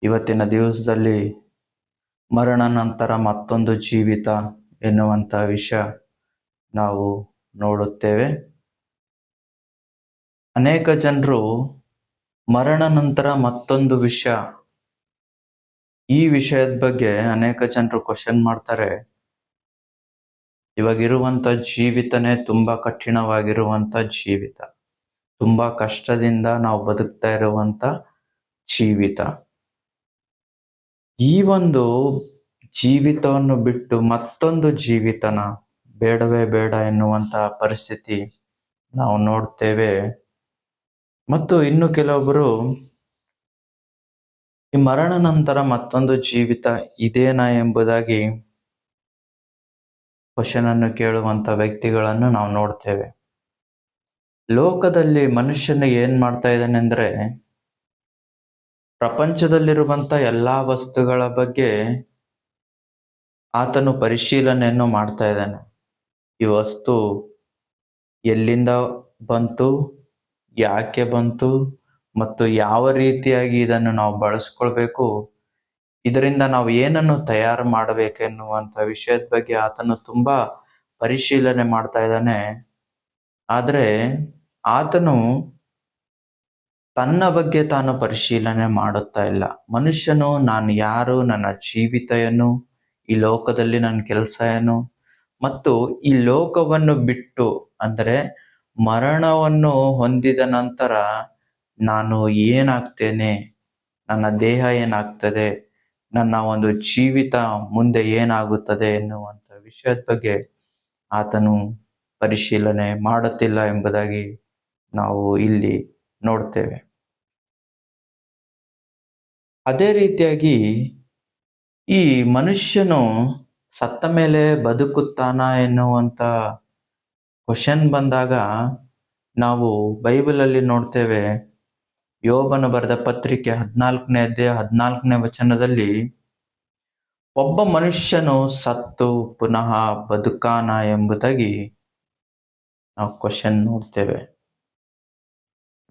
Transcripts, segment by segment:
ಇವತ್ತಿನ ದಿವಸದಲ್ಲಿ ಮರಣ ನಂತರ ಮತ್ತೊಂದು ಜೀವಿತ ಎನ್ನುವಂಥ ವಿಷಯ ನಾವು ನೋಡುತ್ತೇವೆ. ಅನೇಕ ಜನರು ಮರಣ ನಂತರ ಮತ್ತೊಂದು ವಿಷಯ, ಈ ವಿಷಯದ ಬಗ್ಗೆ ಅನೇಕ ಜನರು ಕ್ವಶನ್ ಮಾಡ್ತಾರೆ. ಇವಾಗಿರುವಂಥ ಜೀವಿತನೇ ತುಂಬಾ ಕಠಿಣವಾಗಿರುವಂಥ ಜೀವಿತ, ತುಂಬಾ ಕಷ್ಟದಿಂದ ನಾವು ಬದುಕ್ತಾ ಇರುವಂಥ ಜೀವಿತ. ಈ ಒಂದು ಜೀವಿತವನ್ನು ಬಿಟ್ಟು ಮತ್ತೊಂದು ಜೀವಿತನ ಬೇಡವೇ ಬೇಡ ಎನ್ನುವಂತಹ ಪರಿಸ್ಥಿತಿ ನಾವು ನೋಡ್ತೇವೆ. ಮತ್ತು ಇನ್ನು ಕೆಲವೊಬ್ಬರು ಈ ಮರಣ ನಂತರ ಮತ್ತೊಂದು ಜೀವಿತ ಇದೇನಾ ಎಂಬುದಾಗಿ ಕ್ವಶನ್ ಅನ್ನು ಕೇಳುವಂತ ವ್ಯಕ್ತಿಗಳನ್ನು ನಾವು ನೋಡ್ತೇವೆ. ಲೋಕದಲ್ಲಿ ಮನುಷ್ಯನ ಏನ್ ಮಾಡ್ತಾ ಇದ್ದಾನೆ ಅಂದ್ರೆ, ಪ್ರಪಂಚದಲ್ಲಿರುವಂತ ಎಲ್ಲಾ ವಸ್ತುಗಳ ಬಗ್ಗೆ ಆತನು ಪರಿಶೀಲನೆಯನ್ನು ಮಾಡ್ತಾ ಇದ್ದಾನೆ. ಈ ವಸ್ತು ಎಲ್ಲಿಂದ ಬಂತು, ಯಾಕೆ ಬಂತು, ಮತ್ತು ಯಾವ ರೀತಿಯಾಗಿ ಇದನ್ನು ನಾವು ಬಳಸ್ಕೊಳ್ಬೇಕು, ಇದರಿಂದ ನಾವು ಏನನ್ನು ತಯಾರು ಮಾಡಬೇಕೆನ್ನುವಂತ ವಿಷಯದ ಬಗ್ಗೆ ಆತನು ತುಂಬಾ ಪರಿಶೀಲನೆ ಮಾಡ್ತಾ ಇದ್ದಾನೆ. ಆದ್ರೆ ಆತನು ತನ್ನ ಬಗ್ಗೆ ತಾನು ಪರಿಶೀಲನೆ ಮಾಡುತ್ತಾ ಇಲ್ಲ. ಮನುಷ್ಯನು ನಾನು ಯಾರು, ನನ್ನ ಜೀವಿತ ಏನು, ಈ ಲೋಕದಲ್ಲಿ ನನ್ನ ಕೆಲಸ ಏನು, ಮತ್ತು ಈ ಲೋಕವನ್ನು ಬಿಟ್ಟು ಅಂದರೆ ಮರಣವನ್ನು ಹೊಂದಿದ ನಂತರ ನಾನು ಏನಾಗ್ತೇನೆ, ನನ್ನ ದೇಹ ಏನಾಗ್ತದೆ, ನನ್ನ ಒಂದು ಜೀವಿತ ಮುಂದೆ ಏನಾಗುತ್ತದೆ ಎನ್ನುವಂಥ ವಿಷಯದ ಬಗ್ಗೆ ಆತನು ಪರಿಶೀಲನೆ ಮಾಡುತ್ತಿಲ್ಲ ಎಂಬುದಾಗಿ ನಾವು ಇಲ್ಲಿ ನೋಡ್ತೇವೆ. ಅದೇ ರೀತಿಯಾಗಿ ಈ ಮನುಷ್ಯನು ಸತ್ತ ಮೇಲೆ ಬದುಕುತ್ತಾನ ಎನ್ನುವಂತ ಕ್ವಶನ್ ಬಂದಾಗ ನಾವು ಬೈಬಲಲ್ಲಿ ನೋಡ್ತೇವೆ. ಯೋಬನು ಬರೆದ ಪತ್ರಿಕೆ 14ನೇ ಅಧ್ಯಾಯ 14ನೇ ವಚನದಲ್ಲಿ ಒಬ್ಬ ಮನುಷ್ಯನು ಸತ್ತು ಪುನಃ ಬದುಕಾನ ಎಂಬುದಾಗಿ ನಾವು ಕ್ವಶನ್ ನೋಡ್ತೇವೆ.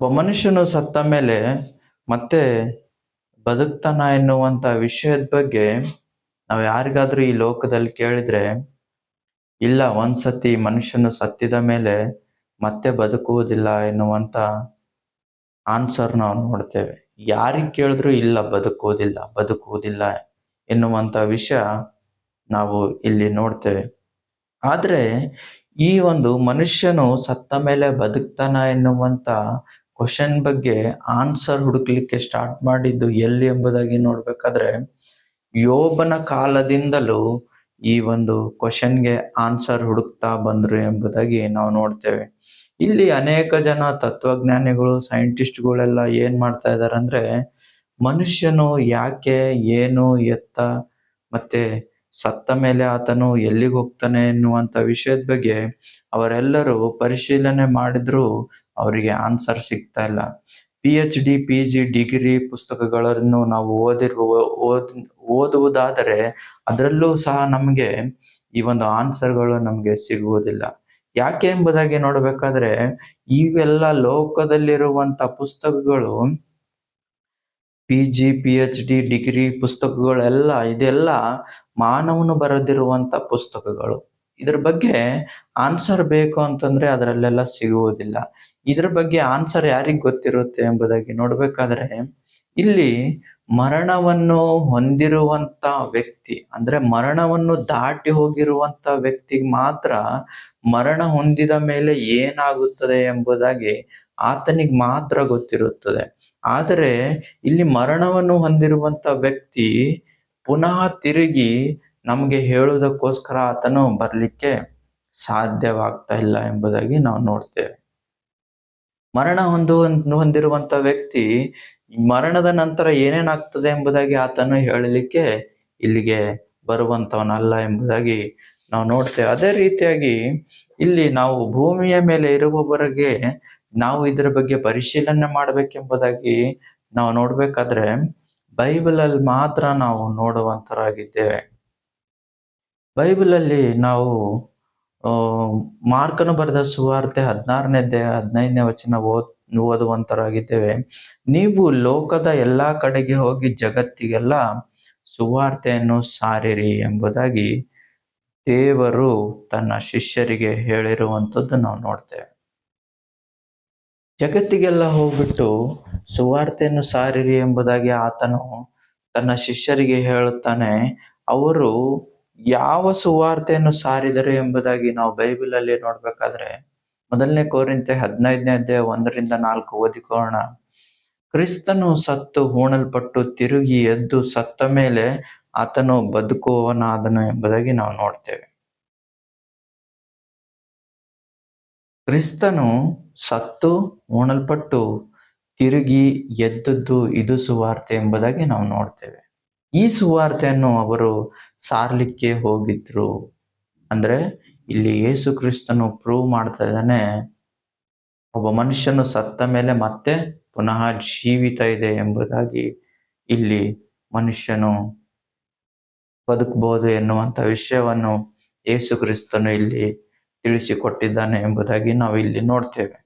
ಒಬ್ಬ ಮನುಷ್ಯನು ಸತ್ತ ಮೇಲೆ ಮತ್ತೆ ಬದುಕ್ತಾನ ಎನ್ನುವಂತ ವಿಷಯದ ಬಗ್ಗೆ ನಾವು ಯಾರಿಗಾದ್ರೂ ಈ ಲೋಕದಲ್ಲಿ ಕೇಳಿದ್ರೆ, ಇಲ್ಲ, ಒಂದ್ಸತಿ ಮನುಷ್ಯನು ಸತ್ತಿದ ಮೇಲೆ ಮತ್ತೆ ಬದುಕುವುದಿಲ್ಲ ಎನ್ನುವಂತ ಆನ್ಸರ್ ನಾವು ನೋಡ್ತೇವೆ. ಯಾರಿಗೆ ಕೇಳಿದ್ರು ಇಲ್ಲ, ಬದುಕುವುದಿಲ್ಲ ಎನ್ನುವಂತ ವಿಷಯ ನಾವು ಇಲ್ಲಿ ನೋಡ್ತೇವೆ. ಆದ್ರೆ ಈ ಒಂದು ಮನುಷ್ಯನು ಸತ್ತ ಮೇಲೆ ಬದುಕ್ತಾನ ಎನ್ನುವಂತ ಕ್ವಶನ್ ಬಗ್ಗೆ ಆನ್ಸರ್ ಹುಡುಕ್ಲಿಕ್ಕೆ ಸ್ಟಾರ್ಟ್ ಮಾಡಿದ್ದು ಎಲ್ಲಿ ಎಂಬುದಾಗಿ ನೋಡ್ಬೇಕಾದ್ರೆ, ಯೋಬನ ಕಾಲದಿಂದಲೂ ಈ ಒಂದು ಕ್ವಶನ್ಗೆ ಆನ್ಸರ್ ಹುಡುಕ್ತಾ ಬಂದ್ರು ಎಂಬುದಾಗಿ ನಾವು ನೋಡ್ತೇವೆ. ಇಲ್ಲಿ ಅನೇಕ ಜನ ತತ್ವಜ್ಞಾನಿಗಳು, ಸೈಂಟಿಸ್ಟ್ಗಳೆಲ್ಲ ಏನ್ ಮಾಡ್ತಾ ಇದಾರೆ ಅಂದ್ರೆ, ಮನುಷ್ಯನು ಯಾಕೆ, ಏನು, ಎತ್ತ, ಮತ್ತೆ ಸತ್ತ ಮೇಲೆ ಆತನು ಎಲ್ಲಿಗೆ ಹೋಗ್ತಾನೆ ಎನ್ನುವಂತ ವಿಷಯದ ಬಗ್ಗೆ ಅವರೆಲ್ಲರೂ ಪರಿಶೀಲನೆ ಮಾಡಿದ್ರು ಅವರಿಗೆ ಆನ್ಸರ್ ಸಿಗ್ತಾ ಇಲ್ಲ. PhD PG ಡಿಗ್ರಿ ಪುಸ್ತಕಗಳನ್ನು ನಾವು ಓದುವುದಾದರೆ ಅದರಲ್ಲೂ ಸಹ ನಮಗೆ ಈ ಒಂದು ಆನ್ಸರ್ಗಳು ನಮಗೆ ಸಿಗುವುದಿಲ್ಲ. ಯಾಕೆ ಎಂಬುದಾಗಿ ನೋಡಬೇಕಾದ್ರೆ, ಇವೆಲ್ಲ ಲೋಕದಲ್ಲಿರುವಂತ ಪುಸ್ತಕಗಳು, PG PhD ಡಿಗ್ರಿ ಇದೆಲ್ಲ ಮಾನವನು ಬರೆದಿರುವಂತ ಪುಸ್ತಕಗಳು. ಇದ್ರ ಬಗ್ಗೆ ಆನ್ಸರ್ ಬೇಕು ಅಂತಂದ್ರೆ ಅದರಲ್ಲೆಲ್ಲ ಸಿಗುವುದಿಲ್ಲ. ಇದ್ರ ಬಗ್ಗೆ ಆನ್ಸರ್ ಯಾರಿಗ್ ಗೊತ್ತಿರುತ್ತೆ ಎಂಬುದಾಗಿ ನೋಡ್ಬೇಕಾದ್ರೆ, ಇಲ್ಲಿ ಮರಣವನ್ನು ಹೊಂದಿರುವಂತ ವ್ಯಕ್ತಿ ಅಂದ್ರೆ ಮರಣವನ್ನು ದಾಟಿ ಹೋಗಿರುವಂತ ವ್ಯಕ್ತಿಗೆ ಮಾತ್ರ ಮರಣ ಹೊಂದಿದ ಮೇಲೆ ಏನಾಗುತ್ತದೆ ಎಂಬುದಾಗಿ ಆತನಿಗೆ ಮಾತ್ರ ಗೊತ್ತಿರುತ್ತದೆ. ಆದರೆ ಇಲ್ಲಿ ಮರಣವನ್ನು ಹೊಂದಿರುವಂತ ವ್ಯಕ್ತಿ ಪುನಃ ತಿರುಗಿ ನಮಗೆ ಹೇಳುವುದಕ್ಕೋಸ್ಕರ ಆತನು ಬರ್ಲಿಕ್ಕೆ ಸಾಧ್ಯವಾಗ್ತಾ ಇಲ್ಲ ಎಂಬುದಾಗಿ ನಾವು ನೋಡ್ತೇವೆ. ಮರಣ ಹೊಂದಿರುವಂತ ವ್ಯಕ್ತಿ ಮರಣದ ನಂತರ ಏನೇನಾಗ್ತದೆ ಎಂಬುದಾಗಿ ಆತನು ಹೇಳಲಿಕ್ಕೆ ಇಲ್ಲಿಗೆ ಬರುವಂತವನಲ್ಲ ಎಂಬುದಾಗಿ ನಾವು ನೋಡ್ತೇವೆ. ಅದೇ ರೀತಿಯಾಗಿ ಇಲ್ಲಿ ನಾವು ಭೂಮಿಯ ಮೇಲೆ ಇರುವವರೆಗೆ ನಾವು ಇದರ ಬಗ್ಗೆ ಪರಿಶೀಲನೆ ಮಾಡ್ಬೇಕೆಂಬುದಾಗಿ ನಾವು ನೋಡ್ಬೇಕಾದ್ರೆ ಬೈಬಲಲ್ಲಿ ಮಾತ್ರ ನಾವು ನೋಡುವಂತರಾಗಿದ್ದೇವೆ. ಬೈಬಲಲ್ಲಿ ನಾವು ಮಾರ್ಕನು ಬರೆದ ಸುವಾರ್ತೆ 16ನೇ ಅಧ್ಯಾಯ 15ನೇ ವಚನ ಓದುವಂತರಾಗಿದ್ದೇವೆ. ನೀವು ಲೋಕದ ಎಲ್ಲಾ ಕಡೆಗೆ ಹೋಗಿ ಜಗತ್ತಿಗೆಲ್ಲ ಸುವಾರ್ತೆಯನ್ನು ಸಾರಿರಿ ಎಂಬುದಾಗಿ ದೇವರು ತನ್ನ ಶಿಷ್ಯರಿಗೆ ಹೇಳಿರುವಂಥದ್ದು ನಾವು ನೋಡ್ತೇವೆ. ಜಗತ್ತಿಗೆಲ್ಲ ಹೋಗ್ಬಿಟ್ಟು ಸುವಾರ್ತೆಯನ್ನು ಸಾರಿರಿ ಎಂಬುದಾಗಿ ಆತನು ತನ್ನ ಶಿಷ್ಯರಿಗೆ ಹೇಳುತ್ತಾನೆ. ಅವರು ಯಾವ ಸುವಾರ್ತೆಯನ್ನು ಸಾರಿದರು ಎಂಬುದಾಗಿ ನಾವು ಬೈಬಲಲ್ಲಿ ನೋಡ್ಬೇಕಾದ್ರೆ 1 ಕೊರಿಂಥೆ 15ನೇ ಅಧ್ಯಾಯ 1-4 ಓದಿಕೊಳ್ಳೋಣ. ಕ್ರಿಸ್ತನು ಸತ್ತು ಹೂಣಲ್ಪಟ್ಟು ತಿರುಗಿ ಎದ್ದು ಸತ್ತ ಮೇಲೆ ಆತನು ಬದುಕುವವನಾದನು ಎಂಬುದಾಗಿ ನಾವು ನೋಡ್ತೇವೆ. ಕ್ರಿಸ್ತನು ಸತ್ತು ಹೂಣಲ್ಪಟ್ಟು ತಿರುಗಿ ಎದ್ದದ್ದು ಇದು ಸುವಾರ್ತೆ ಎಂಬುದಾಗಿ ನಾವು ನೋಡ್ತೇವೆ. ಈ ಸುವಾರ್ತೆಯನ್ನು ಅವರು ಸಾರ್ಲಿಕ್ಕೆ ಹೋಗಿದ್ರು. ಅಂದ್ರೆ ಇಲ್ಲಿ ಯೇಸು ಕ್ರಿಸ್ತನು ಪ್ರೂವ್ ಮಾಡ್ತಾ ಇದ್ದಾನೆ, ಒಬ್ಬ ಮನುಷ್ಯನು ಸತ್ತ ಮೇಲೆ ಮತ್ತೆ ಪುನಃ ಜೀವಿತ ಇದೆ ಎಂಬುದಾಗಿ ಇಲ್ಲಿ ಮನುಷ್ಯನು ಬದುಕಬಹುದು ಎನ್ನುವಂತ ವಿಷಯವನ್ನು ಯೇಸು ಕ್ರಿಸ್ತನು ಇಲ್ಲಿ ತಿಳಿಸಿಕೊಟ್ಟಿದ್ದಾನೆ ಎಂಬುದಾಗಿ ನಾವು ಇಲ್ಲಿ ನೋಡ್ತೇವೆ.